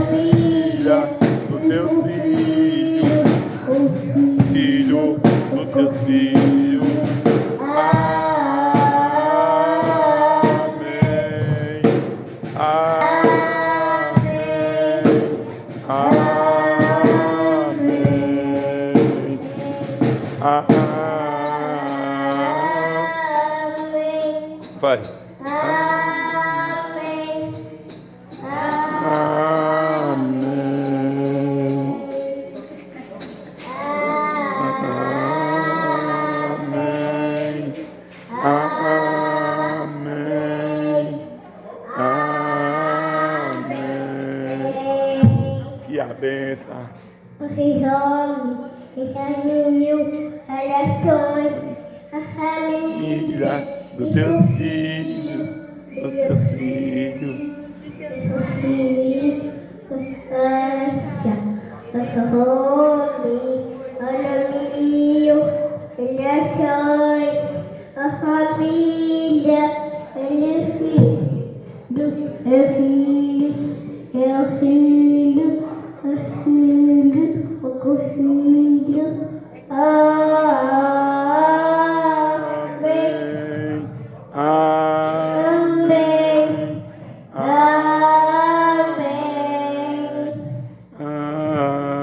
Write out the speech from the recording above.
filha dos teus filhos, filho dos teus filhos. Amém. Amém. Amém. Amém. Vai. Amém. Que a benção. A família Dos teus filhos, dos teus filhos. A família, ele é filho, o filho. Amém. Amém. Amém. Amém.